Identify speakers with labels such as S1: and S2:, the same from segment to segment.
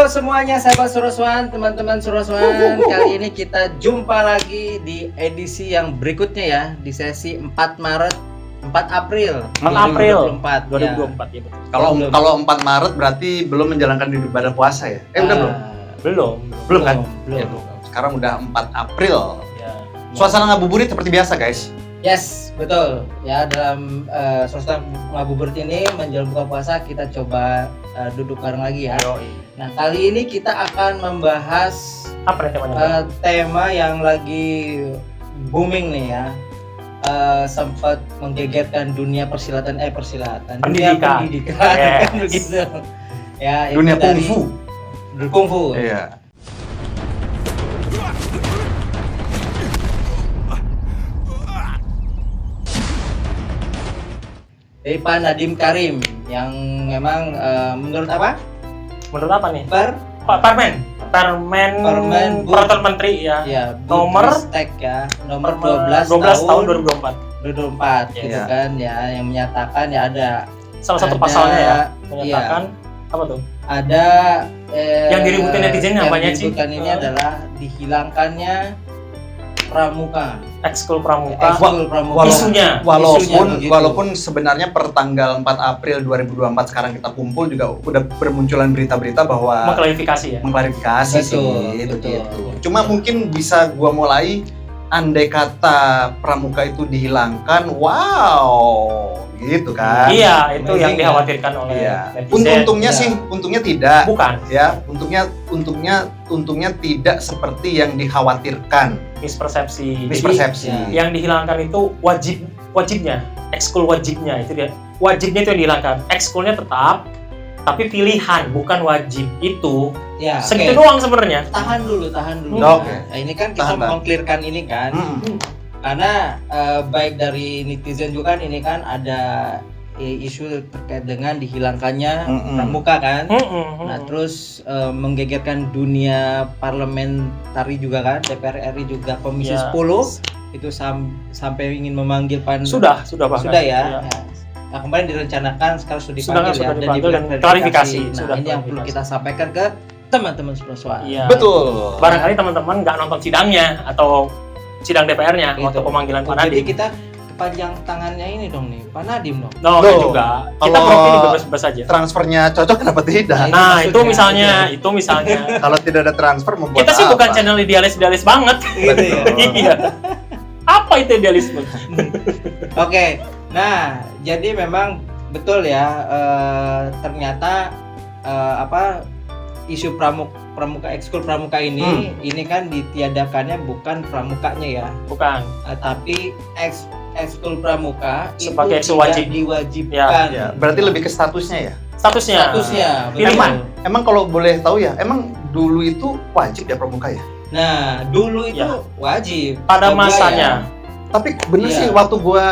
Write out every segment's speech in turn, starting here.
S1: semuanya sahabat Suraswan, teman-teman Suraswan. Kali ini kita jumpa lagi di edisi yang berikutnya ya, di sesi 4 April 2024
S2: ya.
S3: Kalau 4 Maret berarti belum menjalankan ibadah puasa ya? Udah belum? Belum kan?
S1: Belum.
S3: Sekarang udah 4 April.
S2: Ya.
S3: Suasana ngabuburit seperti biasa, guys.
S1: Yes, betul. Ya, dalam suasana ngabuburit ini menjelang buka puasa kita coba duduk bareng lagi ya. Nah, kali ini kita akan membahas
S2: Apa temanya?
S1: tema yang lagi booming nih ya. Sempat menggegerkan dunia pendidikan.
S2: Yes.
S1: Kan begitu. Ya, itu
S3: Dunia
S1: dari
S3: kungfu.
S1: Kungfu.
S3: Iya.
S1: Dari Pak Nadiem Karim yang memang menurut apa?
S2: Menurut apa nih?
S1: Permen
S2: Peraturan Menteri ya.
S1: Ya,
S2: Nomor
S1: Ristek ya, nomor 12
S2: tahun
S1: 2024 gitu
S3: Iya.
S1: kan ya, yang menyatakan ya ada
S2: Salah satu
S1: ada-
S2: pasalnya ya menyatakan apa tuh?
S1: ada
S2: Yang diributin netizen
S1: yang
S2: apanya sih?
S1: diributan ini adalah dihilangkannya pramuka.
S2: Ekskul pramuka.
S1: Ekskul pramuka.
S2: Isunya.
S1: begitu.
S3: Walaupun sebenarnya per tanggal 4 April 2024 sekarang kita kumpul juga udah bermunculan berita-berita bahwa
S2: Mengklarifikasi ya.
S3: mengklarifikasi
S1: Betul,
S3: sih itu
S1: betul.
S3: gitu. Cuma mungkin bisa gua mulai andai kata pramuka itu dihilangkan, wow, gitu kan?
S2: Iya, itu
S1: Amazing,
S2: yang
S1: ya.
S2: dikhawatirkan oleh
S3: Iya.
S2: netizen.
S3: Untungnya tidak.
S2: Bukan
S3: Ya, untungnya tidak seperti yang dikhawatirkan.
S2: mispersepsi.
S3: Mispersepsi.
S1: Jadi,
S2: Yang dihilangkan itu wajibnya, ekskul wajibnya itu dia. Wajibnya itu yang dihilangkan. Ekskulnya tetap, tapi pilihan bukan wajib itu.
S1: ya,
S2: Segitu
S1: oke.
S2: doang sebenarnya.
S1: Tahan dulu.
S3: Oke.
S1: Nah, ini kan kita
S3: Tahan, Bang.
S1: mengklirkan ini kan. Karena baik dari netizen juga kan ini kan ada isu terkait dengan dihilangkannya pramuka kan. Nah, terus menggegerkan dunia parlamentari juga kan, DPR RI juga Komisi
S2: Ya.
S1: 10 itu sampai ingin memanggil
S2: Sudah bahkan.
S1: Sudah ya.
S2: Iya.
S1: Ya. Nah, kemarin direncanakan sekarang sudah
S2: Sudah
S1: dipanggil ya,
S2: dipanggil dan
S1: diberikan
S2: klarifikasi.
S1: Nah,
S2: Sudah
S1: ini yang perlu
S2: klarifikasi.
S1: kita sampaikan ke teman-teman Suraswan.
S2: Iya.
S3: Betul.
S2: Barangkali teman-teman nggak nonton sidangnya atau sidang DPR-nya
S1: Gitu.
S2: waktu pemanggilan Pak
S1: Jadi
S2: Nadiem.
S1: kita kepanjang tangannya ini dong nih, Pak Nadiem dong.
S2: No,
S3: Loh,
S2: juga. Kita
S3: kalau-
S2: profil bebas-bebas saja.
S3: Transfernya cocok kenapa tidak?
S1: Nah,
S2: Nah,
S1: maksudnya,
S2: itu misalnya.
S3: Kalau tidak ada transfer membuat
S2: Kita sih
S3: apa?
S2: bukan channel idealis banget.
S1: Gitu ya.
S2: Iya. Apa itu idealisme?
S1: Oke, nah jadi memang betul ya, ternyata isu pramuka ekskul pramuka ini kan ditiadakannya bukan pramukanya ya,
S2: Bukan.
S1: tapi ekskul pramuka
S2: Sebagai
S1: itu
S2: ekskul
S1: tidak
S2: wajib.
S1: diwajibkan.
S3: Ya, berarti lebih ke statusnya ya.
S2: Statusnya.
S1: Statusnya,
S2: Pilihan.
S1: betul.
S3: Emang kalau boleh tahu ya, emang dulu itu wajib ya pramuka ya?
S1: Nah dulu itu
S2: Ya.
S1: wajib
S2: Pada
S1: Setahu gua
S2: masanya.
S3: Tapi bener
S1: Iya.
S3: sih waktu gua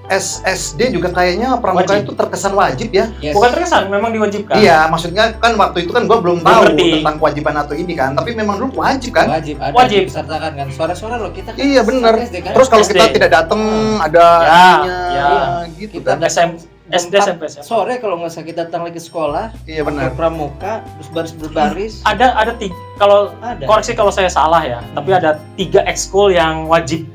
S3: SD juga kayaknya pramuka
S2: Wajib.
S3: itu terkesan wajib ya.
S1: Yes.
S2: Bukan terkesan, memang diwajibkan.
S3: Iya, maksudnya kan waktu itu kan gua belum
S2: Belum
S3: tahu
S2: ngerti.
S3: tentang kewajiban atau ini kan, tapi memang dulu wajib kan?
S1: Wajib ada
S2: Wajib.
S1: disertakan kan suara-suara loh kita kan
S3: Iya bener.
S1: SD kan?
S3: Terus kalau
S2: SD.
S3: kita tidak datang ada
S2: Ya,
S3: ininya,
S2: ya.
S3: gitu
S1: Kita
S3: kan?
S2: SD,
S1: Jam
S2: SMP,
S1: 4 sore kalau nggak usah kita datang lagi ke sekolah,
S3: Iya benar.
S1: pakai pramuka terus baris berbaris.
S2: Ada tiga, kalau
S1: Ada.
S2: koreksi kalau saya salah ya, tapi ada 3 ekskul yang wajib,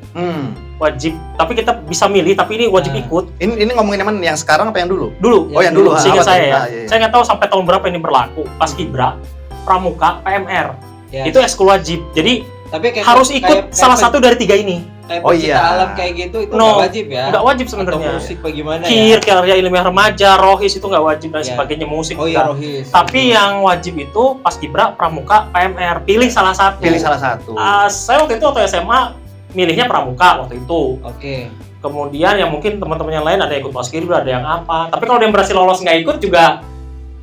S2: tapi kita bisa milih, tapi ini wajib
S1: Nah.
S2: ikut
S3: Ini ngomongin yang sekarang apa yang dulu?
S2: dulu.
S3: Oh yang dulu.
S2: Seingat
S3: apa
S2: saya
S3: tuh?
S2: ya,
S3: Ah, iya.
S2: saya nggak tahu sampai tahun berapa ini berlaku. Pas Kibra, pramuka, PMR,
S1: Ya.
S2: itu ekskul wajib. Jadi
S1: Tapi kayak
S2: harus ikut salah satu dari 3 ini.
S1: kayak
S3: Oh,
S1: pecinta
S3: iya.
S1: alam kayak gitu itu
S2: No,
S1: nggak wajib ya.
S2: Nggak wajib
S1: Atau
S2: sebenarnya.
S1: musik bagaimana
S2: Kir,
S1: ya?
S2: karya ilmiah remaja, rohis itu nggak wajib dan
S1: Ya.
S2: sebagainya, musik.
S1: Oh iya
S2: enggak.
S1: rohis.
S2: Tapi yang wajib itu pas Kibra, pramuka, PMR, pilih salah satu.
S3: Pilih salah satu.
S2: Saya waktu itu waktu SMA milihnya pramuka waktu itu.
S1: Oke.
S2: Kemudian yang mungkin teman-teman yang lain ada yang ikut paskibra, ada yang apa. Tapi kalau ada yang berhasil lolos nggak ikut juga,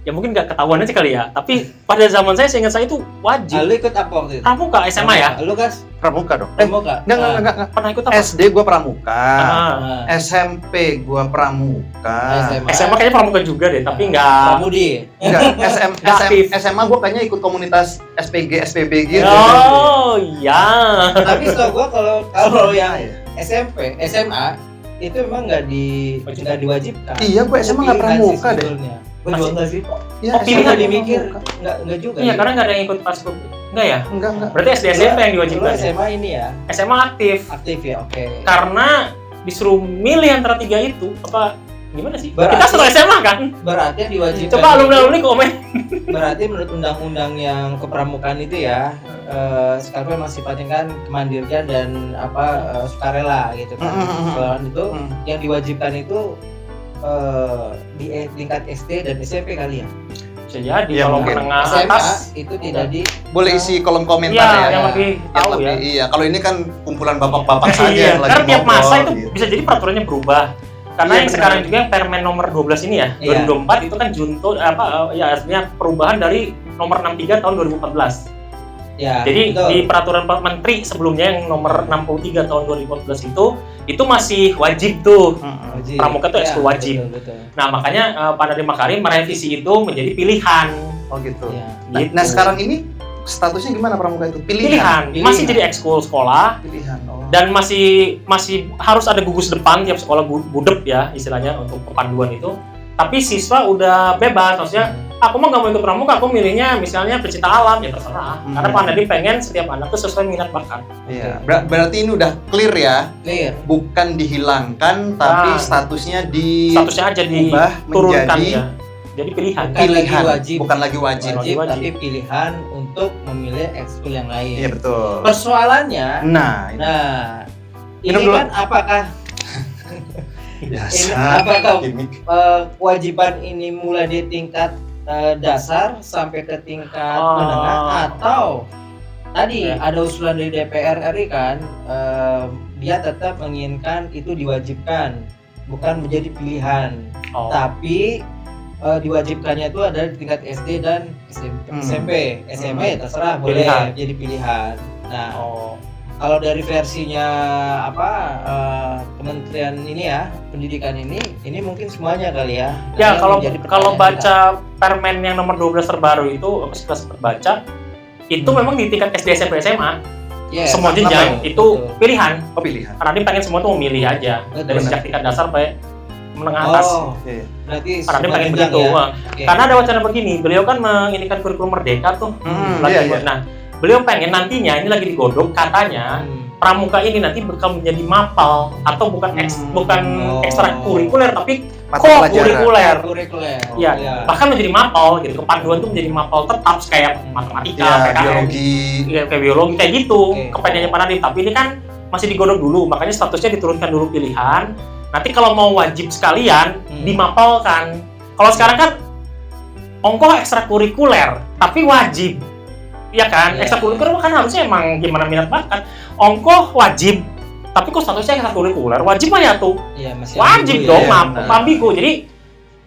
S2: ya mungkin nggak ketahuan aja kali ya. Tapi pada zaman saya, seingat saya itu wajib.
S1: Lu ikut apa waktu itu?
S2: Pramuka SMA ya.
S1: Lu Gas?
S3: Pramuka dong.
S1: Pramuka.
S3: Enggak.
S2: Pernah ikut apa?
S3: SD gua pramuka.
S2: Ah.
S3: SMP gua pramuka.
S2: SMA kayaknya pramuka juga deh, tapi nggak.
S1: Pramudi.
S3: Enggak,
S2: Nggak aktif.
S3: SMA gua kayaknya ikut komunitas SPG, SPB gitu.
S2: Oh iya.
S1: Tapi setahu gua kalau yang
S3: Iya.
S1: SMP, SMA itu memang nggak diwajibkan.
S3: Iya, gua SMA nggak
S1: Pilihan sih
S3: pramuka deh.
S1: sebetulnya. Gua juga enggak sih.
S3: Ya,
S2: pilihan
S1: dimikir enggak juga.
S2: Iya, karena nggak ada yang ikut paskub. Enggak ya?
S3: Enggak.
S2: Berarti SD SMP yang diwajibkan.
S1: Dulu SMA ini ya.
S2: SMA aktif.
S1: Aktif ya, oke.
S2: Karena disuruh milih antara 3 itu apa gimana sih?
S1: Berarti-
S2: Kita satu SMA kan?
S1: Berarti yang diwajibkan.
S2: Coba alumni komen.
S1: Berarti menurut undang-undang yang kepramukaan itu ya, sekalipun memang sifatnya kan kemandirian dan sukarela gitu kan. Kalau itu yang diwajibkan itu di tingkat SD dan SMP kali ya.
S2: Bisa jadi
S3: Ya,
S2: kalau
S3: mungkin.
S2: menengah
S1: SMA
S2: atas.
S1: itu tidak di
S3: Boleh isi kolom komentar
S2: Iya,
S3: ya.
S2: yang lebih
S3: Yang
S2: tahu
S3: lebih,
S2: ya.
S3: iya, kalau ini kan kumpulan bapak-bapak saja
S2: Iya,
S3: yang lagi
S2: karena tiap masa
S3: ngobrol,
S2: itu
S3: gitu.
S2: bisa jadi peraturannya berubah. Karena
S3: Iya,
S2: yang
S3: benar.
S2: sekarang juga yang Permen nomor 12 ini ya,
S1: Iya.
S2: 2024 itu kan junto ya artinya perubahan dari nomor 63 tahun 2014.
S1: ya.
S2: Jadi
S1: betul.
S2: di peraturan Pak Menteri sebelumnya yang nomor 63 tahun 2014 itu masih wajib tuh.
S1: Wajib.
S2: pramuka itu ekskul wajib.
S1: Betul.
S2: Nah, makanya Pak Nadiem Makarim merevisi itu menjadi pilihan.
S3: Oh gitu.
S1: Ya.
S3: Nah,
S2: Gitu.
S3: nah, sekarang ini statusnya gimana pramuka itu?
S2: Pilihan. Masih jadi ekskul sekolah
S3: Pilihan. Oh.
S2: dan masih harus ada gugus depan tiap sekolah budep ya istilahnya untuk kepanduan itu. Tapi siswa udah bebas, maksudnya aku mah nggak mau ikut pramuka, aku milihnya misalnya pecinta alam ya terserah. Karena Pak Nadiem pengen setiap anak tuh sesuai minat bakat.
S3: Iya. Berarti ini udah clear ya.
S1: Clear.
S3: Bukan dihilangkan, tapi
S2: Nah.
S3: statusnya
S2: Statusnya aja
S3: diubah
S2: diturunkan
S3: menjadi
S2: ya. Jadi pilihan.
S1: Bukan lagi
S3: pilihan,
S1: wajib.
S3: bukan lagi wajib.
S1: Wajib,
S2: Wajib.
S1: tapi pilihan untuk memilih ekskul yang lain.
S3: Iya betul.
S1: Persoalannya,
S3: Nah, ini
S1: ini
S3: Minum dulu.
S1: kan apakah
S3: biasa.
S1: apakah
S3: Gimik.
S1: kewajiban ini mulai di tingkat dasar sampai ke tingkat
S2: Oh.
S1: menengah atau tadi
S2: Ya.
S1: ada usulan dari DPR RI kan dia tetap menginginkan itu diwajibkan bukan menjadi pilihan
S2: Oh.
S1: tapi diwajibkannya itu ada di tingkat SD dan SMP. SMA ya terserah boleh
S2: Pilihan.
S1: jadi pilihan. Nah,
S2: Oh.
S1: kalau dari versinya Kementerian ini ya pendidikan ini mungkin semuanya kali ya.
S2: Ya,
S1: Yang
S2: kalau
S1: menjadi
S2: kalau
S1: pertanyaan
S2: baca Permen yang nomor 12 terbaru itu apa sih kita sempat baca itu memang di tingkat SD SMP SMA
S1: kita. Yes,
S2: semua
S1: betul,
S2: jenjang itu
S1: betul.
S2: pilihan.
S3: Oh, pilihan.
S2: Karena dia pengen semua tuh memilih aja
S1: Betul,
S2: dari
S1: benar.
S2: sejak tingkat dasar sampai menengah atas.
S1: Oh,
S3: Iya.
S1: berarti
S2: Karena dia
S1: semua
S2: pengen
S1: jenjang
S2: begitu.
S1: ya.
S2: Wah.
S1: Oke.
S2: Karena ada wacana begini, beliau kan menginikan kurikulum merdeka tuh.
S3: Iya, iya.
S2: Nah, beliau pengen nantinya ini lagi digodok katanya pramuka ini nanti bakal menjadi mapal atau bukan bukan
S1: Oh.
S2: ekstrakurikuler tapi
S3: Mata pelajaran.
S2: kurikuler.
S1: Kurikuler.
S2: Iya,
S1: Iya.
S2: bahkan menjadi mapal gitu. Kepanduan tuh menjadi mapal tetap kayak matematika,
S3: Ya,
S2: PKN,
S3: biologi.
S2: iya, kayak biologi kayak gitu.
S1: Oke.
S2: Kepengennya Pak Nadiem, tapi ini kan masih digodok dulu, makanya statusnya diturunkan dulu pilihan. Nanti kalau mau wajib sekalian dimapalkan. Kalau sekarang kan ongkoh ekstrakurikuler, tapi wajib. Iya kan?
S1: Iya.
S2: Ekstrakurikuler kan harusnya emang gimana minat bakat. Ongkoh wajib, tapi kok statusnya ekstrakurikuler? Wajib mah ya tuh.
S1: Iya, masih
S2: Wajib
S1: ambigu
S2: dong,
S1: ya.
S2: maaf,
S3: benar.
S2: ambigu. Jadi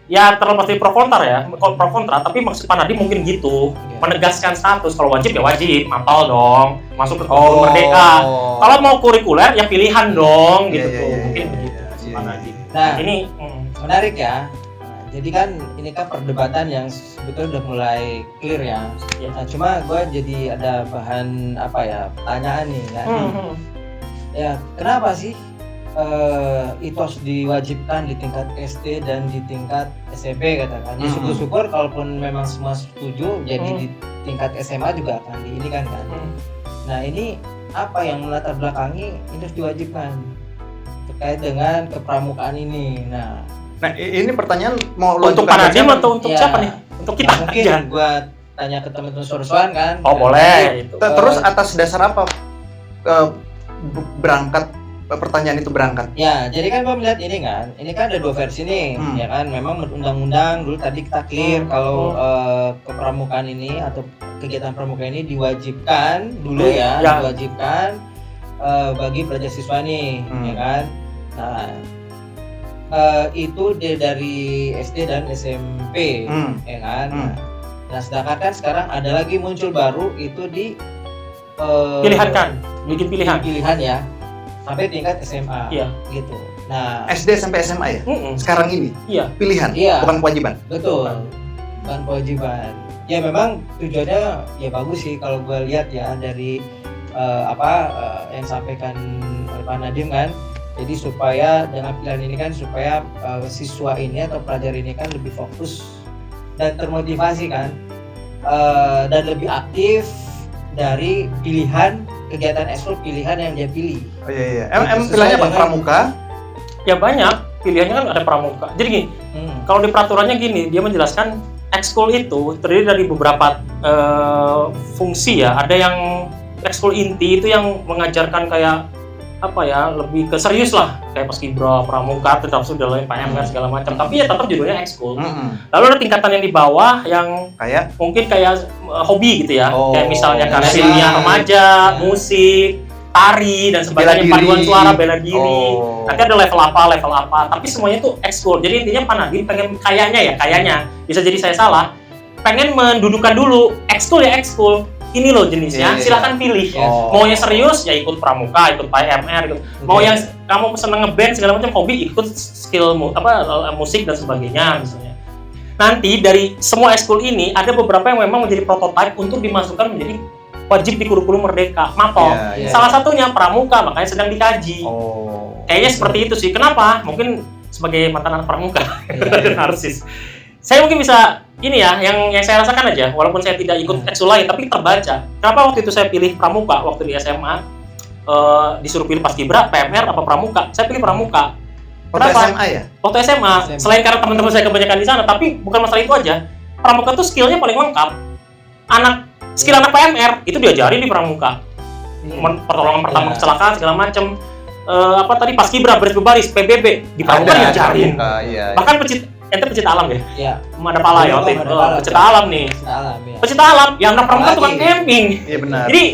S2: ya terlepas dari pro kontra ya, pro kontra, tapi maksud Pak Nadiem mungkin gitu,
S1: Iya.
S2: menegaskan status. Kalau wajib ya wajib, mapal dong, masuk ke kurikulum merdeka. Kalau mau kurikuler ya pilihan dong, gitu
S3: Iya,
S2: tuh,
S3: iya,
S2: mungkin
S3: iya,
S2: begitu
S3: iya,
S2: Pak
S3: iya.
S2: Nadiem.
S1: Nah,
S2: Ini
S1: menarik ya. Nah, jadi kan ini kan perdebatan yang sebetulnya udah mulai clear ya.
S2: ya.
S1: Nah, cuma gue jadi ada bahan pertanyaan nih kan. Ya, kenapa sih itu harus diwajibkan di tingkat SD dan di tingkat SMP katakan. Ya syukur-syukur kalaupun memang semua setuju jadi di tingkat SMA juga akan diinikan kan. Nah, ini apa yang melatar belakangi ini harus diwajibkan terkait dengan kepramukaan ini. Nah,
S3: ini pertanyaan mau lo
S2: Untuk
S3: ajukan
S2: Pak Nadiem
S3: siapa?
S2: atau untuk
S1: Ya.
S2: siapa nih? Untuk kita
S1: nah, mungkin
S2: aja.
S1: gua tanya ke teman-teman Sorsuan kan.
S2: Oh boleh. Itu.
S3: Terus atas dasar apa berangkat pertanyaan itu berangkat?
S1: Ya, jadi kan gua melihat ini kan ada dua versi nih, ya kan. Memang menurut undang-undang dulu tadi kita clear kalau kepramukaan ini atau kegiatan pramuka ini diwajibkan dulu ya,
S2: Ya.
S1: diwajibkan bagi pelajar siswa nih, ya kan. Nah, itu dari SD dan SMP, ya kan. Nah, sedangkan kan sekarang ada lagi muncul baru itu di
S2: Pilihan kan, bikin pilihan.
S1: pilihan ya sampai tingkat SMA,
S2: Iya.
S1: gitu. Nah,
S3: SD sampai SMA ya? Sekarang ini
S2: Iya.
S3: pilihan,
S1: Iya.
S3: bukan kewajiban.
S1: betul, bukan kewajiban. Ya memang tujuannya ya bagus sih kalau gue lihat ya dari yang disampaikan oleh Pak Nadiem kan. Jadi supaya dengan pilihan ini kan supaya siswa ini atau pelajar ini kan lebih fokus dan termotivasi kan, dan lebih aktif dari pilihan kegiatan ekskul pilihan yang dia pilih.
S3: Oh iya. Pilihannya apa? Pramuka?
S2: Ya banyak, pilihannya kan ada pramuka. Jadi gini, kalau di peraturannya gini, dia menjelaskan ekskul itu terdiri dari beberapa fungsi ya. Ada yang ekskul inti itu yang mengajarkan kayak apa ya, lebih ke serius lah, kayak paskibra, pramuka, tetap sudah lain PMR segala macam. Tapi ya tetap judulnya ekskul. Lalu ada tingkatan yang di bawah yang
S3: kayak
S2: mungkin kayak hobi gitu ya, kayak misalnya
S1: bela
S2: kimia
S1: diri.
S2: remaja, musik, tari dan sebagainya,
S3: Bela diri.
S2: paduan suara, bela diri.
S3: Oh.
S2: Nanti ada level apa, tapi semuanya itu ekskul. Jadi intinya Pak Nadiem pengen kayaknya bisa jadi saya salah, pengen mendudukan dulu ekskul ya ekskul. Ini loh jenisnya,
S3: Iya.
S2: silakan pilih.
S3: Oh.
S2: Mau yang serius ya ikut pramuka, ikut PMR, ikut. Mau yang kamu seneng ngeband segala macam hobi, ikut skill musik dan sebagainya misalnya. Nanti dari semua ekskul ini ada beberapa yang memang menjadi prototipe untuk dimasukkan menjadi wajib di kurikulum Merdeka, MAPOL.
S3: Iya.
S2: Salah satunya pramuka, makanya sedang dikaji.
S3: Oh.
S2: Kayaknya seperti itu sih. Kenapa? Mungkin sebagai mantan anak pramuka
S1: Iya.
S2: narsis. Saya mungkin bisa ini ya, yang saya rasakan aja, walaupun saya tidak ikut ekskul lain, tapi terbaca. Kenapa waktu itu saya pilih pramuka waktu di SMA? Disuruh pilih paskibra, PMR apa pramuka? Saya pilih pramuka.
S3: Waktu
S2: Kenapa?
S3: SMA ya?
S2: Waktu SMA, selain karena teman-teman saya kebanyakan di sana, tapi bukan masalah itu aja. Pramuka tuh skillnya paling lengkap. Skill anak PMR itu diajarin di pramuka. Pertolongan pertama kecelakaan segala macam. Apa tadi paskibra, baris PBB di pramuka diajarin.
S3: Iya.
S2: Bahkan pecinta alam ya?
S1: Iya.
S2: Ada pala ya waktu itu. Pecinta alam nih. Pecinta alam, yang anak pramuka tukang camping.
S3: Iya benar.
S2: Jadi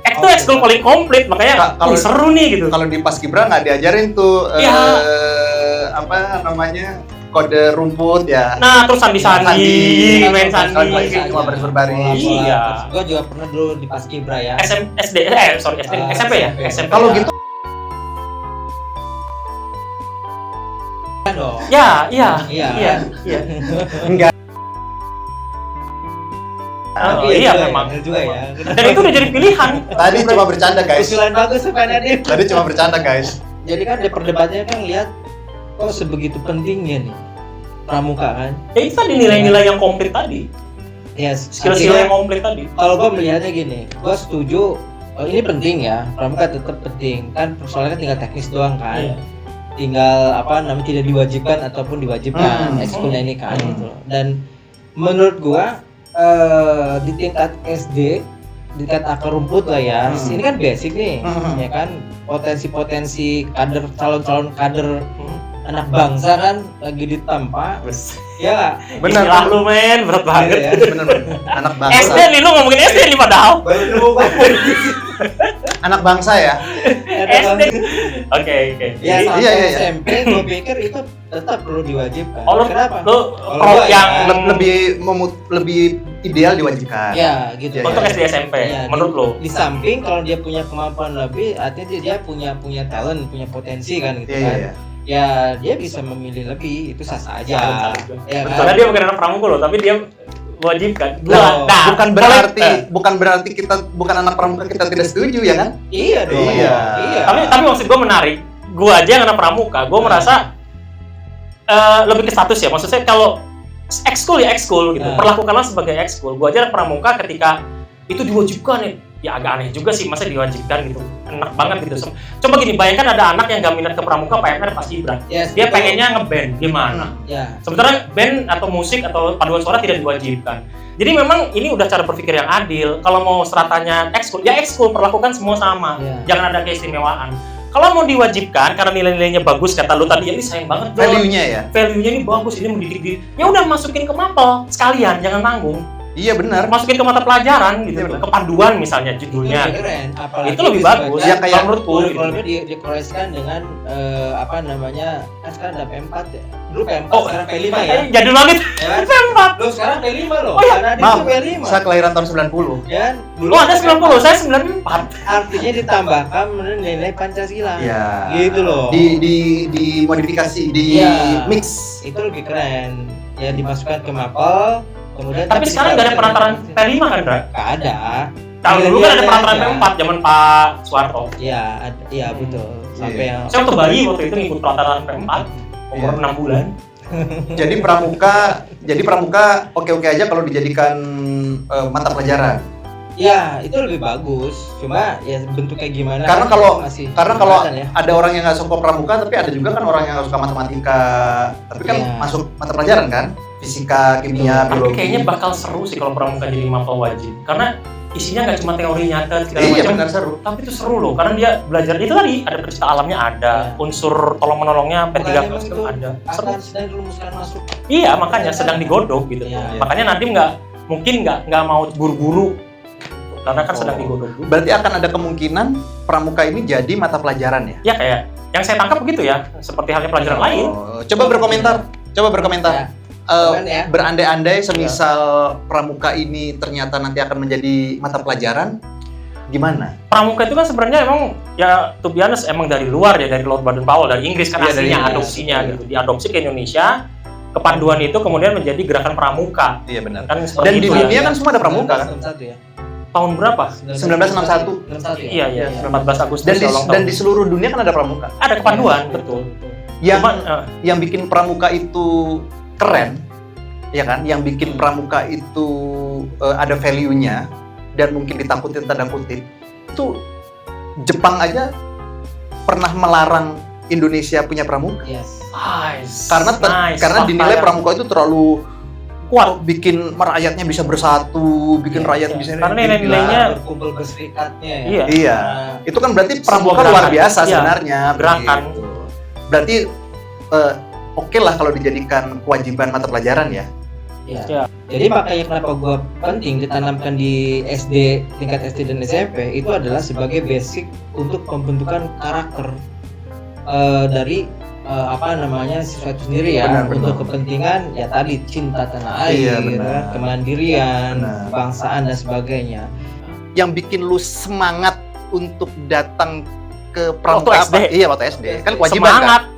S2: itu ekskul paling komplit, makanya
S3: Kalau
S2: seru nih gitu.
S3: Kalau di paskibra nggak diajarin tuh
S2: Iya.
S3: apa namanya, kode rumput ya.
S2: Nah, terus sandi, main sandi,
S3: cuma baris-baris.
S2: Iya.
S1: Gua juga pernah dulu di paskibra ya.
S2: SMP ya? SMP.
S3: Kalau gitu
S1: dong.
S2: Iya.
S3: enggak.
S2: Oh, iya memang.
S1: Bener juga ya.
S2: Dan itu udah jadi pilihan.
S3: Tadi cuma bercanda guys.
S1: Usulan bagus Pak Nadiem.
S3: Tadi cuma bercanda guys.
S1: Jadi kan di perdebatannya kan lihat kok sebegitu pentingnya nih pramuka kan.
S2: Ya itu tadi nilai-nilai yang komplit tadi.
S1: Ya,
S2: Skill-skill yang komplit tadi.
S1: kalau gua melihatnya gini, gua setuju ini penting ya, pramuka tetap penting kan, persoalannya tinggal teknis doang kan.
S2: Iya.
S1: Tinggal tidak diwajibkan ataupun diwajibkan ekskulnya ini kan gitu. Dan menurut gua di tingkat SD, di tingkat akar rumput lah ya, ini kan basic nih, ya kan, potensi-potensi kader, calon-calon kader anak bangsa kan lagi ditempa, ya nggak?
S3: Benar.
S2: Istilah lu men, berat banget.
S1: Ya.
S3: Bener. Anak bangsa.
S2: SD nih, lu ngomongin SD nih padahal.
S3: Anak bangsa ya.
S2: SD. Oke.
S1: Ya
S2: Jadi,
S1: sampai
S3: iya.
S1: SMP gue pikir itu tetap perlu diwajibkan.
S2: lu
S1: Kenapa?
S2: pro
S1: gua
S2: yang
S3: lebih ideal diwajibkan.
S1: Ya gitu.
S2: untuk
S1: ya.
S2: SD SMP,
S1: Iya,
S2: menurut lu?
S1: Di samping kalau dia punya kemampuan lebih, artinya dia punya talent, punya potensi kan gitu kan.
S3: Iya.
S1: Ya dia bisa memilih lebih, itu sah aja. Ya
S2: Karena
S1: kan?
S2: dia bukan anak pramuka loh, tapi dia wajibkan.
S1: Nah,
S3: Bukan berarti kita bukan anak pramuka kita tidak setuju ya kan?
S1: Iya dong.
S3: Iya.
S2: Tapi maksud gue menarik. Gue aja yang anak pramuka, gue merasa lebih ke status ya. Maksud saya kalau ekskul ya ekskul gitu. Perlakukanlah sebagai ekskul. Gue aja anak pramuka ketika itu diwajibkan ya agak aneh juga sih, masa diwajibkan gitu. Enak banget gitu. Coba gini, bayangkan ada anak yang gak minat ke pramuka, PMR paskibra.
S1: Yes,
S2: Dia
S1: betul.
S2: pengennya ngeband, gimana?
S1: Ya.
S2: Sementara band atau musik atau paduan suara tidak diwajibkan. Jadi memang ini udah cara berpikir yang adil. Kalau mau stratanya ekskul, ya ekskul, perlakukan semua sama.
S1: Iya.
S2: Jangan ada keistimewaan. Kalau mau diwajibkan karena nilai-nilainya bagus, kata lu tadi, ya ini sayang banget Don.
S3: Value-nya ya.
S2: Value-nya ini bagus, ini mendidik diri. Ya udah masukin ke MAPOL sekalian, jangan tanggung.
S3: Iya benar.
S2: Masukin ke mata pelajaran gitu,
S3: Iya, benar.
S2: ke panduan misalnya judulnya.
S1: Itu keren. Apalagi
S2: Itu lebih bagus.
S3: Ya, kayak
S2: menurutku.
S1: kalau dikoreksikan dengan apa namanya, kan sekarang ada P4 ya. Dulu P4,
S2: Oh,
S1: sekarang P5 ya.
S2: Jadul banget.
S1: Ya kan?
S2: P4.
S1: Loh sekarang P5 loh.
S2: Oh, iya.
S1: Karena dia
S3: Maaf,
S1: tuh P5.
S3: saya kelahiran tahun 90.
S1: Ya kan? Dulu
S2: Oh, ada
S1: P4.
S2: 90, saya 94.
S1: Artinya ditambahkan nilai Pancasila.
S3: Iya.
S1: Gitu loh.
S3: Di modifikasi, di
S1: Iya.
S3: mix.
S1: Itu lebih keren. Ya dimasukkan ke MAPOL, kemudian
S2: Tapi sekarang nggak ada penataran P5 kan, Dra?
S1: Nggak ada.
S2: Kalau dulu kan ada penataran
S1: aja.
S2: P4 zaman Pak Soeharto.
S1: Iya, iya betul. Sampai yang
S2: Saya waktu bayi waktu itu ngikut penataran P4 umur
S3: Iya.
S2: 6 bulan.
S3: Jadi pramuka oke-oke aja kalau dijadikan mata pelajaran.
S1: Ya, itu lebih bagus. Cuma ya bentuknya gimana?
S3: Karena
S1: kan
S3: kalau
S1: masih
S3: kalau
S1: ya.
S3: ada orang yang nggak suka pramuka, tapi ada juga kan orang yang nggak suka matematika, tapi kan
S1: Iya.
S3: masuk mata pelajaran kan, fisika, kimia,
S2: Tapi
S3: biologi.
S2: kayaknya bakal seru sih kalau pramuka jadi mapel wajib. Karena isinya nggak cuma teori nyatet segala
S3: Iya
S2: macam.
S3: benar seru.
S2: Tapi itu seru loh, karena dia belajar itu tadi ada pencipta alamnya ada,
S1: Iya.
S2: unsur tolong menolongnya
S1: Bukan
S2: P3
S1: emang itu
S2: ada. Seru.
S1: akan sedang dirumuskan masuk.
S2: Iya, makanya sedang digodok gitu.
S1: Iya.
S2: Makanya nanti mungkin nggak mau buru-buru karena kan sedang
S3: Oh.
S2: digodok dulu.
S3: Berarti akan ada kemungkinan pramuka ini jadi mata pelajaran ya?
S2: Ya kayak yang saya tangkap begitu ya, seperti halnya pelajaran lain.
S3: Oh, coba berkomentar.
S1: Ya. Keren ya.
S3: Berandai-andai semisal pramuka ini ternyata nanti akan menjadi mata pelajaran, gimana?
S2: Pramuka itu kan sebenarnya emang ya to be honest emang dari luar ya, dari Lord Baden-Powell, dari Inggris kan
S3: Iya, dari
S2: aslinya
S3: Inggris.
S2: adopsinya
S3: Iya.
S2: gitu. Diadopsi ke Indonesia, kepanduan itu kemudian menjadi gerakan pramuka.
S3: Iya benar.
S2: Kan
S3: Dan
S2: seperti
S3: di
S2: itu ya.
S3: dunia kan semua ada pramuka kan?
S1: 1961 ya.
S2: Tahun berapa?
S3: 1961.
S1: 61 ya.
S2: Iya, 14 Agustus
S3: Dan di,
S2: ulang
S3: dan
S2: tahun.
S3: di seluruh dunia kan ada pramuka.
S2: Ada kepanduan, betul.
S3: Yang
S2: Cuman,
S3: yang bikin pramuka itu keren, ya kan? Yang bikin pramuka itu ada value-nya dan mungkin ditakutin tanda kutip. Itu Jepang aja pernah melarang Indonesia punya pramuka.
S1: Yes.
S2: nice,
S3: Karena dinilai
S2: Fakta
S3: pramuka itu terlalu
S2: kuat.
S3: bikin rakyatnya bisa bersatu, bikin
S1: Iya,
S3: rakyat
S1: iya.
S3: bisa
S2: Karena nilai-nilainya
S1: berkumpul berserikatnya ya.
S2: Iya.
S3: Iya.
S1: Nah,
S3: Itu kan berarti
S2: Sebuah
S3: pramuka
S2: gerakan.
S3: luar biasa
S2: Iya,
S3: sebenarnya.
S2: gerakan.
S3: begitu. Berarti oke lah kalau dijadikan kewajiban mata pelajaran ya.
S1: Iya.
S2: Ya.
S1: Jadi makanya kenapa gua penting ditanamkan di SD, tingkat SD dan SMP itu adalah sebagai basic untuk pembentukan karakter dari apa namanya siswa itu sendiri ya,
S3: Benar,
S1: untuk
S3: benar.
S1: kepentingan ya tadi cinta tanah
S3: Iya,
S1: air,
S3: benar.
S1: kemandirian,
S3: Benar.
S1: kebangsaan dan sebagainya.
S3: Yang bikin lu semangat untuk datang ke pramuka
S2: Waktu SD.
S3: apa? Iya, waktu SD. Kan kewajiban
S2: Semangat.
S3: kan?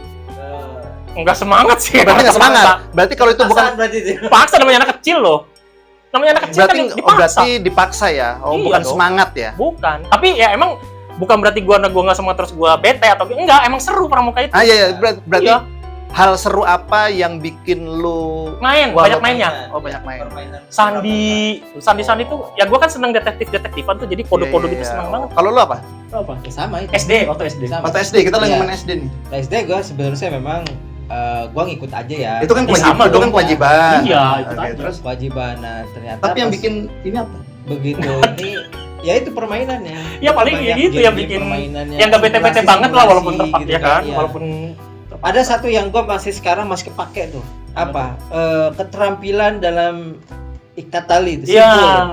S2: Enggak semangat sih.
S3: Berarti nggak semangat. Berarti kalau itu bukan
S1: Paksaan berarti itu.
S2: Paksa namanya anak kecil loh. Namanya anak kecil
S3: berarti
S2: kan dipaksa.
S3: berarti dipaksa ya. Oh,
S2: Iya
S3: bukan
S2: dong.
S3: semangat ya.
S2: Bukan. Tapi ya emang bukan berarti gua nggak semangat terus gua bete atau enggak, emang seru pramuka itu.
S3: Ah iya, berarti
S2: Iya.
S3: hal seru apa yang bikin lu
S2: Main,
S3: Wah,
S2: banyak
S3: lo-
S2: mainnya.
S3: Oh, banyak main.
S1: Permainan
S2: Sandi tuh ya gua kan seneng detektifan tuh, jadi kode-kode gitu
S3: Iya,
S2: seneng
S3: iya.
S2: banget.
S3: Kalau lu apa?
S2: Apa?
S1: Ya, sama itu.
S2: SD, waktu SD.
S1: Sama.
S3: Waktu SD, kita lagi
S1: Iya.
S3: ngomongin SD nih.
S1: Nah, SD gue sebenarnya memang gua ngikut aja ya.
S3: Itu kan
S2: Ya, sama dong.
S3: kewajiban.
S2: Iya, itu
S3: Oke,
S2: tadi.
S3: terus
S1: kewajiban. Nah, ternyata
S3: tapi yang
S1: pas
S3: bikin ini apa?
S1: begitu ini ya itu permainannya.
S2: Ya, paling ya
S1: Banyak
S2: gitu yang
S1: game-game
S2: bikin
S1: permainannya,
S2: yang gak bete-bete
S1: simulasi-
S2: banget lah walaupun
S1: simulasi
S2: tepat
S1: gitu
S2: ya kan,
S1: iya.
S2: walaupun
S1: Ada satu yang gua masih sekarang masih kepake tuh. Apa? Keterampilan dalam ikat tali itu.
S2: iya.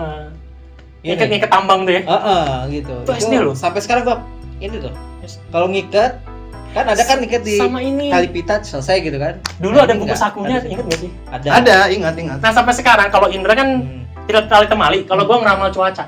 S1: Ini.
S2: Ngiket tambang tuh ya.
S1: Gitu.
S2: Itu SD loh.
S1: Sampai sekarang gua ini tuh. Kalau ngikat kan ada kan ngikat di
S2: Sama ini.
S1: tali pita selesai gitu kan.
S2: Dulu ada
S1: Ini
S2: buku
S1: enggak,
S2: sakunya,
S1: ada.
S2: inget gak sih?
S3: Ada, ingat.
S2: Nah, sampai sekarang kalau Indra kan
S1: Hmm.
S2: tidak tali temali, kalau gua ngeramal cuaca.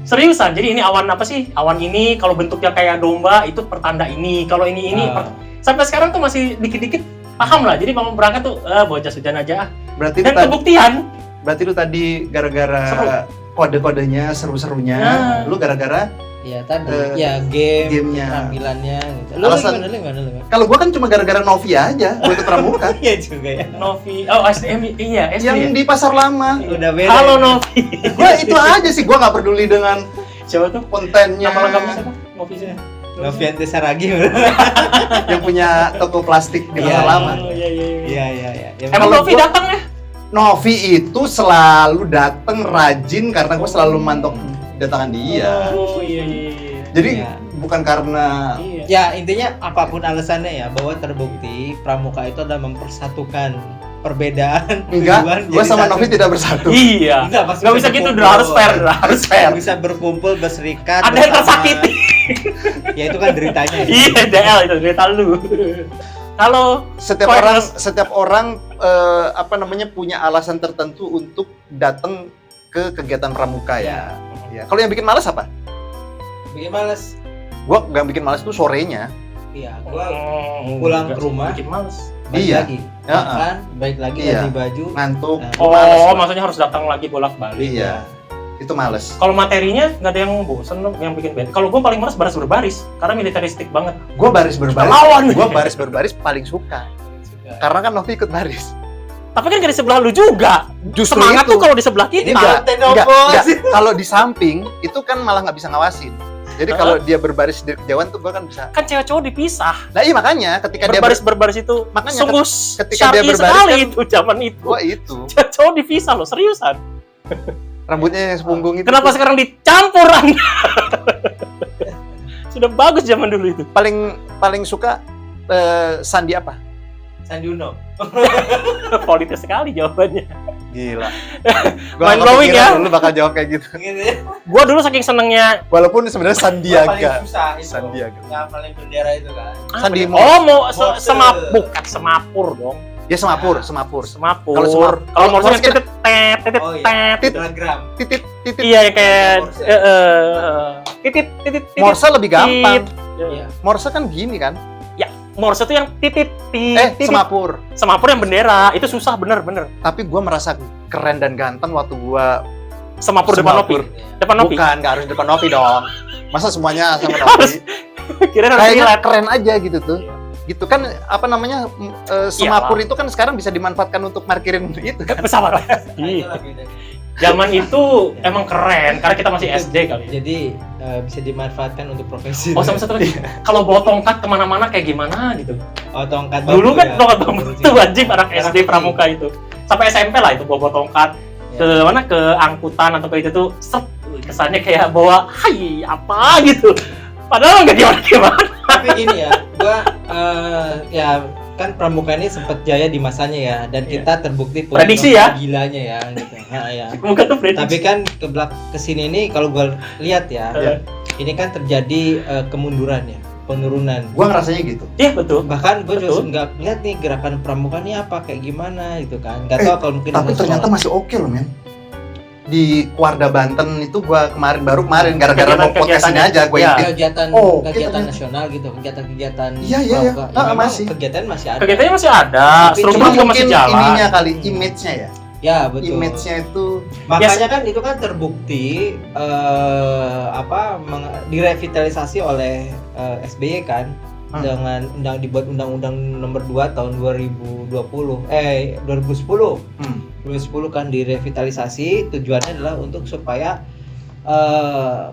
S2: Seriusan, jadi ini awan apa sih? Awan ini kalau bentuknya kayak domba itu pertanda ini. Kalau ini
S1: Ah.
S2: sampai sekarang tuh masih dikit-dikit paham lah. Jadi mau berangkat tuh bocah hujan aja.
S3: Berarti
S2: Dan
S3: itu
S2: kebuktian.
S3: berarti lu tadi gara-gara
S2: Seru.
S3: kode-kodenya seru-serunya,
S2: Nah.
S3: lu gara-gara
S1: Ya tadi
S3: Eh,
S1: ya game
S3: gamenya.
S1: keterampilannya gitu. Lu
S3: Alasan-
S1: gimana?
S3: kalau gua kan cuma gara-gara Novi aja, gua ikut pramuka.
S1: Iya juga ya.
S2: Novi, oh SDM, iya SD
S3: Yang
S2: ya?
S3: di pasar lama.
S1: Udah beda.
S2: Halo
S1: ya.
S2: Novi.
S3: Gua itu aja sih, gua nggak peduli dengan
S2: Siapa tuh?
S3: kontennya.
S2: Nama lengkapnya siapa? Novi siapa?
S1: Novianti Saragi.
S3: Yang punya toko plastik di
S1: Iya.
S3: pasar lama.
S2: Oh, iya, iya, iya.
S1: Iya.
S2: Emang
S3: Kalau
S2: Novi
S3: gua-
S2: datang ya?
S3: Novi itu selalu dateng rajin karena gua selalu mantok datangan dia.
S2: Oh, iya, iya.
S3: Jadi
S1: Iya.
S3: bukan karena
S2: Iya.
S1: Ya intinya apapun alasannya ya bahwa terbukti pramuka itu adalah mempersatukan perbedaan
S3: enggak,
S1: tujuan
S3: gua
S1: jadi
S3: sama
S1: satu.
S3: Novi tidak bersatu.
S2: Iya.
S1: Enggak, pasti
S2: Nggak bisa gitu,
S1: berkumpul.
S2: harus fair, harus fair.
S1: Bisa berkumpul berserikat.
S2: Ada yang
S1: bersama.
S2: tersakiti.
S1: Ya itu kan deritanya. Ya.
S2: Iya, DL itu cerita lu. Kalau
S3: Setiap orang apa namanya punya alasan tertentu untuk datang ke kegiatan pramuka ya. Ya. Kalau yang bikin malas apa?
S1: Bikin males.
S3: Gua nggak bikin malas tuh sorenya.
S1: Iya, gua pulang ke rumah.
S2: bikin males.
S1: balik
S3: Iya.
S1: lagi.
S3: Ya,
S1: Makan, balik lagi
S3: Iya.
S1: ganti baju.
S3: Ngantuk.
S1: Nah,
S3: malas.
S2: Oh, maksudnya harus datang lagi bolak-balik.
S3: Iya. Itu males.
S2: Kalau materinya nggak ada yang bosen dong, yang bikin bed. Kalau gue paling males baris berbaris karena militeristik banget.
S3: Gua baris berbaris.
S2: Lawan.
S3: Gua baris berbaris paling suka. Karena kan Novi ikut baris.
S2: Tapi kan di sebelah lu juga.
S3: Justru
S2: Semangat
S3: itu.
S2: tuh kalau di sebelah kita.
S3: Enggak. Kalau di samping itu kan malah nggak bisa ngawasin. Jadi kalau dia berbaris di kejauhan tuh gua kan bisa.
S2: Kan cewek cowok dipisah.
S3: Nah iya makanya ketika
S2: berbaris itu
S3: makanya
S2: sungguh
S3: ketika dia
S2: syar'i
S3: berbaris
S2: sekali
S3: kan,
S2: itu zaman itu.
S3: Wah itu
S2: Cewek cowok dipisah loh, seriusan.
S3: rambutnya yang sepunggung itu.
S2: Kenapa sekarang dicampur Anda? Sudah bagus zaman dulu itu.
S3: Paling suka sandi apa?
S1: Sandi Uno.
S2: Politis sekali jawabannya.
S3: Gila.
S2: Mind blowing ya.
S3: Lu bakal jawab kayak gitu.
S2: Gua dulu saking senengnya
S3: Walaupun sebenarnya Sandiaga.
S1: Paling susah itu.
S3: Sandiaga.
S1: Yang paling bendera itu kan.
S3: Sandi
S2: bukan semapur dong.
S3: Ya semapur.
S2: Semapur.
S3: Kalau
S2: Kalau
S3: Morse
S2: Morse
S3: kan-
S2: titit
S1: Oh iya.
S2: tet.
S1: Telegram.
S3: titit.
S2: Iya kayak
S1: Morse.
S2: titit.
S3: Morse lebih gampang.
S1: Iya.
S3: Morse kan gini kan.
S2: Morse itu yang titit.
S3: Semapur.
S2: Semapur yang bendera, itu susah bener.
S3: Tapi gua merasa keren dan ganteng waktu gua
S2: Semapur depan Novi.
S3: Semapur.
S2: Depan Novi.
S3: Bukan, nggak harus depan Novi dong. Masa semuanya sama
S2: Harus.
S3: Novi?
S2: Kirain harus
S3: Kayaknya
S2: relate.
S3: keren aja gitu tuh. Gitu kan apa namanya semapur itu kan sekarang bisa dimanfaatkan untuk parkirin itu kan.
S2: Pesawat.
S1: Nah, itulah bedanya.
S2: Zaman itu emang keren karena kita masih SD kali.
S1: Jadi bisa dimanfaatkan untuk profesi.
S2: Oh sama satu lagi, kalau bawa tongkat kemana-mana kayak gimana gitu.
S1: Oh, tongkat
S2: Dulu
S1: bambu
S2: kan
S1: ya.
S2: tongkat bambu itu wajib anak SD pramuka itu. Sampai SMP lah itu bawa tongkat ke mana ke angkutan atau ke itu tuh set, kesannya kayak bawa hai apa gitu. Padahal nggak gimana.
S1: Tapi gini ya, gua ya kan pramuka ini sempat jaya di masanya ya, dan kita terbukti punya
S2: Prediksi
S1: tongkat
S2: ya?
S1: gilanya ya gitu. Nah, ya.
S2: Bukan tuh prediksi.
S1: Tapi kan kesini ini kalau gua lihat ya, ini kan terjadi kemunduran ya, penurunan.
S3: Gua ngerasanya gitu.
S2: Iya betul.
S1: Bahkan gue
S2: Betul.
S1: juga nggak lihat nih gerakan pramuka ini apa kayak gimana gitu kan. Nggak tahu kalau mungkin
S3: Tapi
S1: ada
S3: ternyata
S1: soal-
S3: masih oke loh men. Di Kuarda Banten itu gua baru kemarin gara-gara mau podcast ini
S2: Kegiatan-kegiatannya.
S3: aja gua
S2: Iya.
S3: intip.
S1: kegiatan
S3: Oh,
S1: kegiatan
S3: kita-
S1: nasional gitu, kegiatan
S3: Iya.
S1: pramuka. Ya, memang
S3: Masih.
S1: kegiatan masih ada.
S2: Kegiatannya masih ada,
S1: Tapi
S2: struktur
S3: Cuma
S2: juga
S3: mungkin
S2: masih jalan.
S3: ininya kali, image-nya ya.
S1: Ya betul.
S3: Image-nya itu
S1: Makanya kan itu kan terbukti direvitalisasi oleh SBY kan dengan dibuat undang-undang nomor 2 tahun 2010 kan direvitalisasi. Tujuannya adalah untuk supaya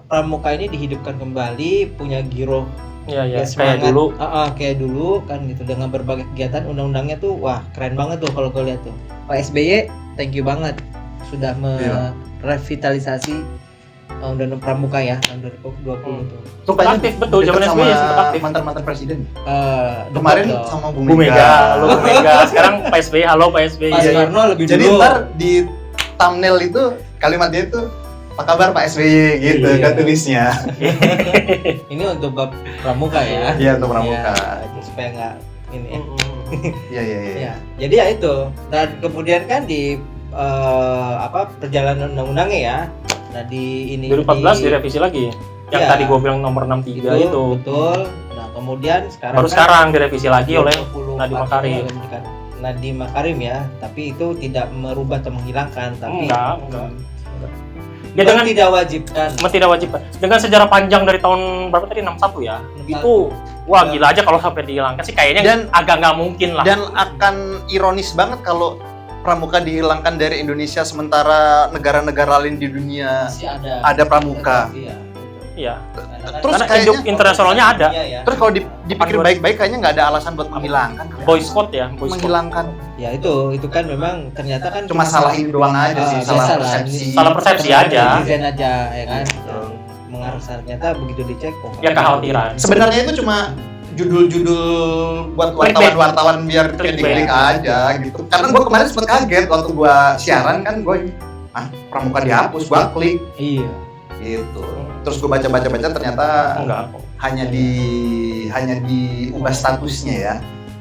S1: pramuka ini dihidupkan kembali, punya giroh
S2: Iya,
S1: ya,
S2: kayak
S1: semangat.
S2: dulu.
S1: Kayak dulu kan gitu, dengan berbagai kegiatan. Undang-undangnya tuh wah keren banget tuh kalau gue lihat tuh. Pak SBY thank you banget sudah merevitalisasi undang-undang pramuka ya tahun 2020 tuh.
S2: Sempat aktif betul, zaman
S3: dekat
S2: SBY
S3: sama
S2: sempat aktif.
S3: mantan-mantan presiden.
S1: Dekat
S3: Kemarin
S1: dong.
S3: sama Bu
S2: Bu Mega,
S3: Mega.
S2: halo Bu Mega. Sekarang Pak SBY, halo Pak SBY.
S1: Pak
S3: Iya,
S1: Soekarno lebih
S3: Jadi
S1: dulu.
S3: ntar di thumbnail itu kalimatnya itu apa kabar Pak SBY gitu
S1: Iya.
S3: kan tulisnya.
S1: Ini untuk bab pramuka ya.
S3: Iya, untuk pramuka.
S1: Ya, itu supaya nggak ini ya.
S3: Iya.
S1: Ya, jadi ya itu. Dan kemudian kan di perjalanan undang-undangnya ya. Nah di ini
S2: 2014 direvisi lagi. Yang
S1: Iya.
S2: tadi gua bilang nomor 63 itu.
S1: betul. Nah kemudian sekarang
S2: Baru
S1: kan
S2: sekarang direvisi lagi oleh
S1: 24
S2: Nadiem Makarim.
S1: Nadiem Makarim ya, tapi itu tidak merubah atau menghilangkan, tapi
S2: Enggak. Ya dengan
S1: tidak wajibkan.
S2: tidak wajib. Dengan sejarah panjang dari tahun berapa tadi 61 ya.
S1: 61.
S2: Itu wah gila aja kalau sampai dihilangkan sih kayaknya
S3: Dan-
S2: agak nggak mungkin lah.
S3: Dan akan ironis banget kalau pramuka dihilangkan dari Indonesia sementara negara-negara lain di dunia
S1: Masih ada.
S3: ada pramuka.
S1: Iya.
S2: Iya.
S3: Terus
S2: Karena
S3: kayaknya-
S2: induk internasionalnya ada.
S1: Iya, ya.
S3: Terus kalau dipikir baik-baik kayaknya nggak ada alasan buat menghilangkan.
S2: Boy Scout ya, Boy Scout.
S3: Menghilangkan.
S1: Ya itu kan memang ternyata kan
S3: Cuma salah ini doang aja sih, salah persepsi.
S2: Salah persepsi aja.
S1: Desain aja ya kan. Yang mengarah sana, ternyata begitu dicek kok.
S2: Ya kekhawatiran.
S3: Sebenarnya itu cuma judul-judul buat wartawan-wartawan biar klik aja gitu. Karena gue kemarin sempet kaget waktu gue siaran kan gue pramuka dihapus, gue klik
S1: Iya.
S3: gitu. Terus gue baca ternyata
S2: Enggak.
S3: hanya diubah statusnya ya.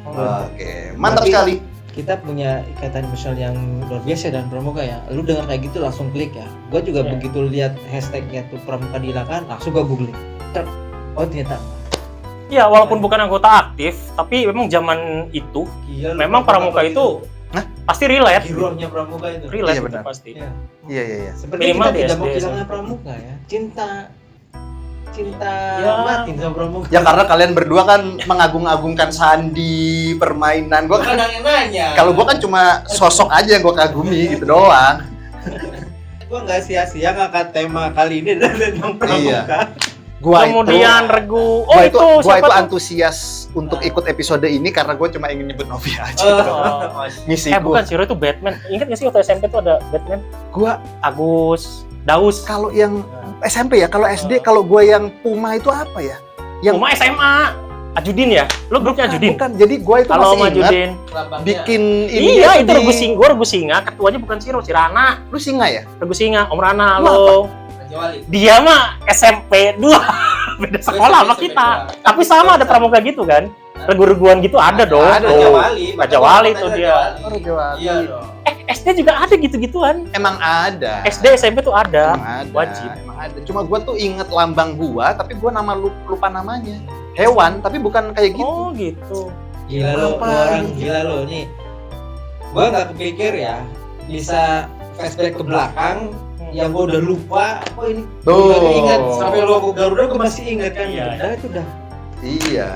S3: Oke, mantap
S1: Berarti
S3: sekali.
S1: Kita punya ikatan emosional yang luar biasa dan pramuka ya. Lu dengar kayak gitu langsung klik ya. Gue juga
S2: Ya.
S1: begitu lihat hashtagnya tuh pramuka dihilangkan, langsung gue googling. Oh ternyata.
S2: Ya walaupun bukan anggota aktif, tapi memang zaman itu
S1: Gila,
S2: memang pramuka itu pasti relate.
S1: girohnya pramuka itu.
S2: Relate
S3: Iya,
S2: itu
S3: benar.
S2: pasti.
S1: Iya.
S3: Iya.
S1: Seperti
S2: Minimal
S1: kita
S2: di
S1: tidak mau
S2: SD,
S1: kehilangan
S2: SMP.
S1: pramuka ya. Cinta cinta
S2: Ya.
S1: mati sama pramuka.
S3: Ya karena kalian berdua kan mengagung-agungkan sandi, permainan. Gua
S1: Bukan
S3: kan
S1: yang nanya.
S3: kalau gua kan cuma sosok aja yang gua kagumi gitu doang.
S1: Gua nggak sia-sia ngangkat tema kali ini tentang pramuka.
S3: Gua
S2: Kemudian
S3: itu,
S2: regu.
S3: gua itu, gua
S2: siapa
S3: itu
S2: tuh?
S3: antusias untuk ikut episode ini karena gua cuma ingin nyebut Novi aja.
S2: Oh,
S3: Misi
S2: bukan
S3: gua.
S2: Siro itu Batman. Ingat nggak sih waktu SMP tuh ada Batman?
S3: Gua
S2: Agus, Daus.
S3: kalau yang SMP ya, kalau SD, kalau gua yang Puma itu apa ya? Yang
S2: Cuma SMA. Ajudin ya? Lo grupnya Ajudin?
S3: Bukan, jadi gua itu
S2: Kalau
S3: masih ingat
S2: Ajudin.
S3: bikin ini
S2: Iya, itu Regu Singa. Gua Regu Singa, ketuanya bukan Siro, si Rana.
S3: Lu singa ya?
S2: Regu Singa, Om Rana,
S3: Lu
S2: lo.
S1: Jawali.
S2: Dia mah SMP 2. Beda sekolah sama
S1: SMP
S2: kita.
S1: 2.
S2: Tapi sama ada pramuka gitu kan? Regu-reguan gitu ada dong.
S3: Ada,
S2: Tuh.
S1: Jawali.
S2: Raja Wali tuh dia.
S3: Raja Wali.
S1: Iya dong.
S2: SD juga ada gitu-gituan.
S3: Emang ada.
S2: SD, SMP tuh ada.
S3: Emang ada.
S2: Wajib.
S3: Emang ada. Cuma gua tuh inget lambang gua, tapi gua lupa namanya. Hewan, tapi bukan kayak gitu.
S2: Oh gitu.
S1: Gila lo,
S3: Apa?
S1: orang gila lo nih. Gua nggak kepikir ya bisa flashback ke belakang yang gua udah lupa. Oh ini.
S3: Tuh.
S1: Gua udah ingat sampai logo Garuda gua masih ingat kan.
S2: Iya.
S1: Udah itu udah.
S3: Iya.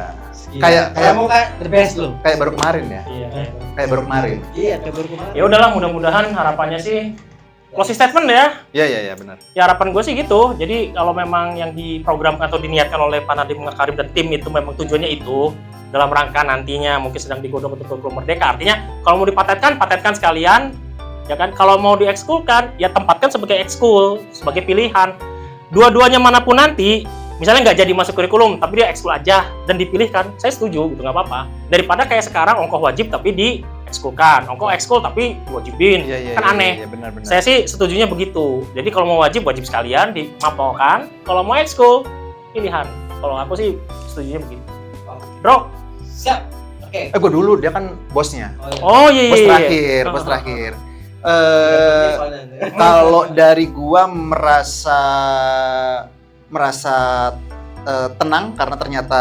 S1: Gila.
S3: Kayak-
S1: kayak mau kan the best lo.
S3: Kayak baru kemarin ya.
S2: Iya.
S3: Kayak baru kemarin.
S1: Iya, kayak baru kemarin.
S2: Ya udahlah, mudah-mudahan harapannya sih closing statement ya.
S3: Iya benar.
S2: Ya harapan gue sih gitu. Jadi kalau memang yang diprogramkan atau diniatkan oleh Pak Nadiem Makarim dan tim itu memang tujuannya itu dalam rangka nantinya mungkin sedang digodok untuk kurikulum merdeka. Artinya kalau mau dipatenkan, patenkan sekalian. Ya kan, kalau mau diekskulkan, ya tempatkan sebagai ekskul, sebagai pilihan. Dua-duanya manapun nanti, misalnya nggak jadi masuk kurikulum, tapi dia ekskul aja dan dipilihkan, saya setuju, gitu nggak apa-apa. Daripada kayak sekarang ongkoh wajib tapi diekskulkan, ongkoh ekskul tapi diwajibin, kan aneh.
S3: Iya benar.
S2: Saya sih setujunya begitu. Jadi kalau mau wajib sekalian dimapolkan, kalau mau ekskul pilihan. Kalau aku sih setujunya begitu. Bro,
S1: Siap. Oke.
S3: Gua dulu, dia kan bosnya.
S2: oh iya
S3: Bos
S2: iya.
S3: terakhir, bos terakhir. Kalau dari gua merasa tenang karena ternyata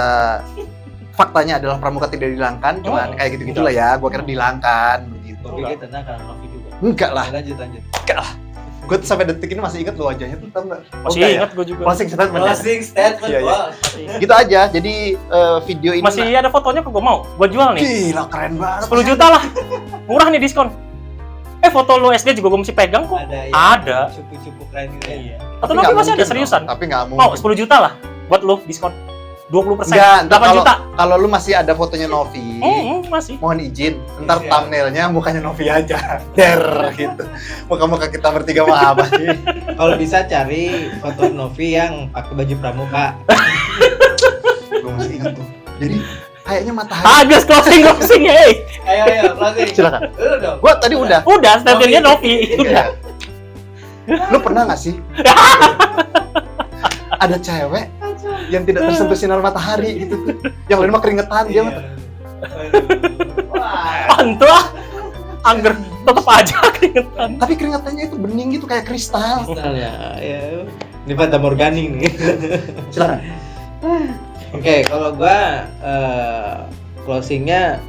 S3: faktanya adalah pramuka tidak dihilangkan, cuman
S2: Oh,
S3: kayak gitu-gitulah ya. Gua kira dihilangkan begitu.
S1: Gue pikir tenang karena Novi juga.
S3: Enggak lah.
S1: Lanjut.
S3: Gue sampai detik ini masih ingat lo wajahnya tuh, tau nggak?
S2: Masih
S3: Enggak ya?
S2: ingat gue juga.
S3: Closing statement ya?
S1: Closing statement,
S3: Iya, iya.
S1: bos.
S3: Gitu aja. Jadi video ini
S2: Masih ada fotonya kok gue mau. Gue jual nih.
S3: gila keren banget.
S2: 10 juta lah. Murah nih diskon. Foto lo SD juga gue masih pegang kok.
S1: Ada ya.
S2: Ada.
S1: Cupu-cupu keren gitu ya.
S2: Iya.
S3: Tapi
S2: Atau
S3: nggak
S2: nanti masih ada
S3: mungkin
S2: seriusan.
S3: dong. Tapi nggak
S2: Mau
S3: mungkin.
S2: 10 juta lah buat lo diskon. 20%.
S3: Enggak,
S2: 8 juta.
S3: Kalau lu masih ada fotonya Novi,
S2: Masih.
S3: mohon izin, ntar
S1: Iya.
S3: thumbnailnya mukanya Novi aja. Der gitu. Muka-muka kita bertiga mah apa sih?
S1: Kalau bisa cari foto Novi yang pakai baju pramuka.
S3: Gue masih ingat tuh. Jadi kayaknya matahari.
S2: Agus closing ya.
S1: Ayo, closing.
S3: Silakan.
S1: Lu dong.
S3: Gua tadi udah.
S2: Udah, statementnya Novi. Udah.
S3: Lu pernah nggak sih? Ada cewek yang tidak tersentuh sinar matahari gitu tuh. Yang lain mah keringetan dia mah.
S1: Wah.
S2: Pantu ah. Angger tetep aja keringetan.
S3: Tapi keringetannya itu bening gitu kayak kristal.
S1: Misalnya, ya. Ini Fata Morgani nih.
S3: Silakan.
S1: Oke, kalau gua closingnya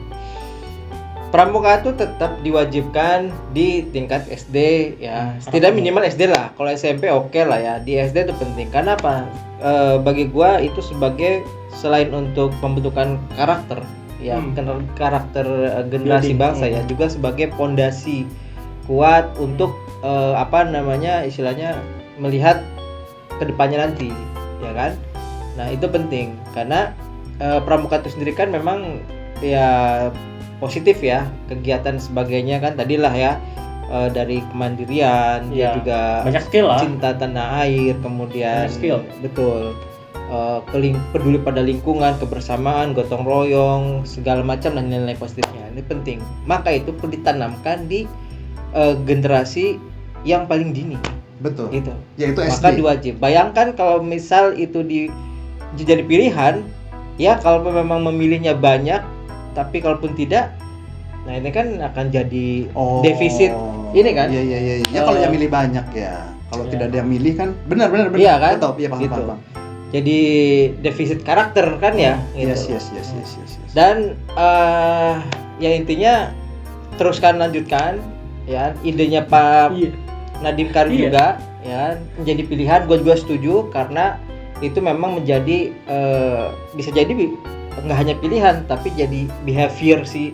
S1: pramuka itu tetap diwajibkan di tingkat SD ya, setidaknya minimal SD lah. Kalau SMP oke lah ya, di SD itu penting. Karena apa? Bagi gua itu sebagai selain untuk pembentukan karakter ya, karakter generasi
S2: Building.
S1: bangsa ya, juga sebagai pondasi kuat untuk istilahnya melihat kedepannya nanti, ya kan? Nah itu penting karena pramuka itu sendiri kan memang ya positif ya, kegiatan sebagainya kan tadilah ya, dari kemandirian, dia
S2: Ya,
S1: juga
S2: banyak skill lah.
S1: cinta tanah air, kemudian
S2: Banyak skill.
S1: betul, peduli pada lingkungan, kebersamaan, gotong royong, segala macam dan nilai positifnya ini penting. Maka itu perlu ditanamkan di generasi yang paling dini
S3: Betul.
S1: gitu.
S3: Yaitu
S1: Maka
S3: SD.
S1: diwajib. Bayangkan kalau misal itu jadi pilihan, ya kalau memang memilihnya banyak, tapi kalaupun tidak, nah ini kan akan jadi defisit. Ini kan?
S3: Iya. Ya kalau yang milih banyak ya. Kalau tidak ada yang milih kan benar.
S1: Iya kan?
S3: Betul, iya paham,
S1: Gitu.
S3: paham.
S1: Jadi defisit karakter kan ya.
S3: Yes.
S1: Gitu.
S3: Yes.
S1: Dan ya intinya teruskan lanjutkan ya, idenya Pak
S2: Iya.
S1: Nadiem Karim
S2: Iya.
S1: juga ya menjadi pilihan. Gue juga setuju karena itu memang menjadi bisa jadi nggak hanya pilihan tapi jadi behavior si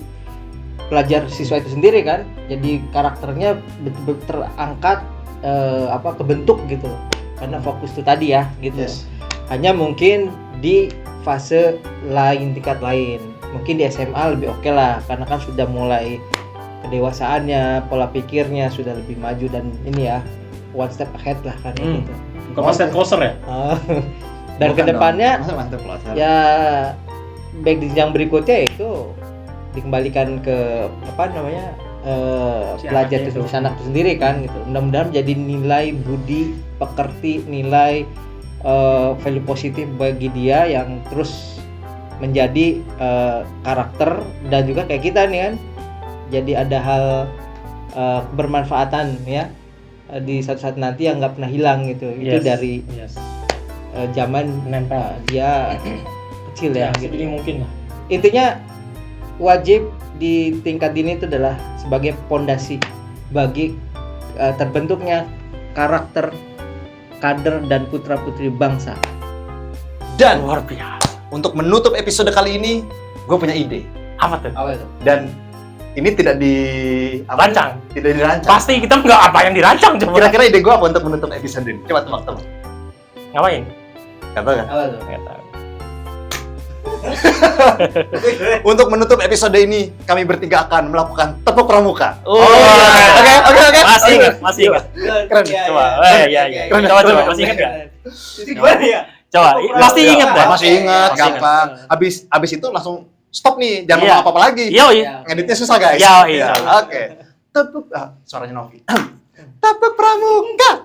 S1: pelajar siswa itu sendiri kan, jadi karakternya betul-betul terangkat kebentuk gitu karena fokus itu tadi ya gitu. Hanya mungkin di fase lain, tingkat lain, mungkin di SMA lebih oke lah karena kan sudah mulai kedewasaannya, pola pikirnya sudah lebih maju dan ini ya one step ahead lah kan gitu.
S2: Bukan one step closer ya?
S1: Dan kedepannya ya baik di yang berikutnya itu dikembalikan ke pelajar itu anak itu sendiri kan gitu. Mudah-mudahan menjadi nilai budi pekerti, nilai value positif bagi dia yang terus menjadi karakter dan juga kayak kita nih kan. Jadi ada hal bermanfaatan ya di suatu saat nanti yang nggak pernah hilang gitu. Itu dari zaman dia kecil ya gitu.
S2: Jadi mungkin lah.
S1: Intinya wajib di tingkat dini itu adalah sebagai pondasi bagi terbentuknya karakter kader dan putra-putri bangsa.
S3: Dan
S2: Luar biasa.
S3: untuk menutup episode kali ini, gue punya ide.
S2: Apa tuh?
S3: Dan ini tidak
S2: Rancang.
S3: Tidak dirancang.
S2: Pasti kita nggak apa yang dirancang coba.
S3: Kira-kira ide gue apa untuk menutup episode ini? Coba tebak-tebak.
S2: Ngapain?
S3: Gak tahu kan?
S2: Nggak tahu.
S3: Untuk menutup episode ini, kami bertiga akan melakukan tepuk pramuka. Oke.
S2: Masih ingat.
S3: Keren.
S2: Coba. Iya.
S3: Keren.
S2: Coba masih ingat nggak?
S1: Gimana ya?
S2: Coba. Pasti ingat dah.
S3: Masih ingat,
S2: Masih
S3: gampang. Abis itu langsung stop nih, jangan
S2: Iya.
S3: ngomong apa-apa lagi.
S2: Iya.
S3: Ngeditnya susah guys.
S2: Iya.
S3: Oke. Tepuk, suaranya Novi. Tepuk pramuka.